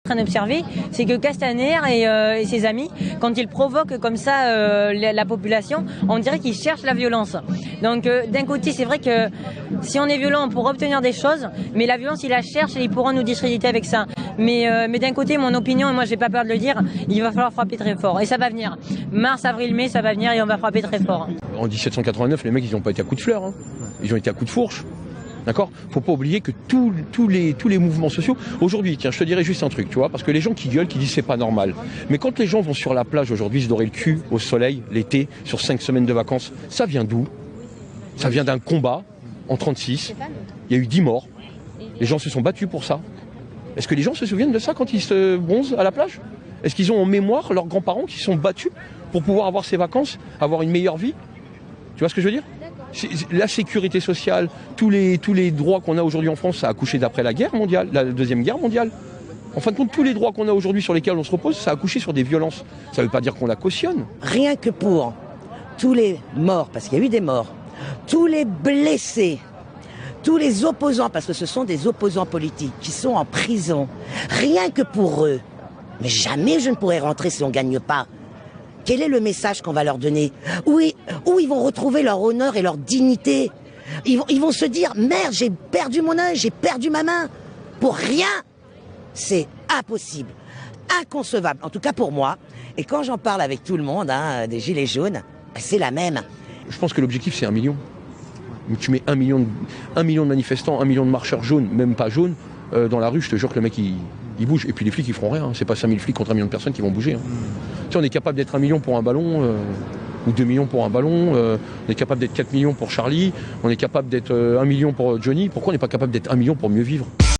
train d'observer, c'est que Castaner et ses amis, quand ils provoquent comme ça la population, on dirait qu'ils cherchent la violence. Donc d'un côté, c'est vrai que si on est violent, on pourra obtenir des choses, mais la violence, ils la cherchent et ils pourront nous discréditer avec ça. Mais d'un côté, mon opinion, et moi j'ai pas peur de le dire, il va falloir frapper très fort. Et ça va venir. Mars, avril, mai, ça va venir et on va frapper très fort. En 1789, les mecs, ils n'ont pas été à coups de fleurs. Hein. Ils ont été à coups de fourche. D'accord ? Faut pas oublier que tous les mouvements sociaux, aujourd'hui, tiens, je te dirais juste un truc, tu vois, parce que les gens qui gueulent, qui disent c'est pas normal. Mais quand les gens vont sur la plage aujourd'hui se dorer le cul au soleil, l'été, sur 5 semaines de vacances, ça vient d'où ? Ça vient d'un combat en 1936. Il y a eu 10 morts. Les gens se sont battus pour ça. Est-ce que les gens se souviennent de ça quand ils se bronzent à la plage ? Est-ce qu'ils ont en mémoire leurs grands-parents qui se sont battus pour pouvoir avoir ces vacances, avoir une meilleure vie ? Tu vois ce que je veux dire ? La sécurité sociale, tous les droits qu'on a aujourd'hui en France, ça a accouché d'après la guerre mondiale, la Deuxième Guerre mondiale. En fin de compte, tous les droits qu'on a aujourd'hui sur lesquels on se repose, ça a accouché sur des violences. Ça ne veut pas dire qu'on la cautionne. Rien que pour tous les morts, parce qu'il y a eu des morts, tous les blessés, tous les opposants, parce que ce sont des opposants politiques qui sont en prison, rien que pour eux. Mais jamais je ne pourrai rentrer si on ne gagne pas. Quel est le message qu'on va leur donner ? Où ils vont retrouver leur honneur et leur dignité ? Ils vont se dire, merde, j'ai perdu mon œil, j'ai perdu ma main. Pour rien, c'est impossible, inconcevable, en tout cas pour moi. Et quand j'en parle avec tout le monde, des gilets jaunes, c'est la même. Je pense que l'objectif, c'est 1 million. Tu mets 1 million de manifestants, 1 million de marcheurs jaunes, même pas jaunes, dans la rue, je te jure que le mec, il bouge. Et puis les flics, ils feront rien. Hein. C'est pas 5000 flics contre 1 million de personnes qui vont bouger. Hein. Tu sais, on est capable d'être 1 million pour un ballon, ou 2 millions pour un ballon. On est capable d'être 4 millions pour Charlie. On est capable d'être 1 million pour Johnny. Pourquoi on n'est pas capable d'être 1 million pour mieux vivre ?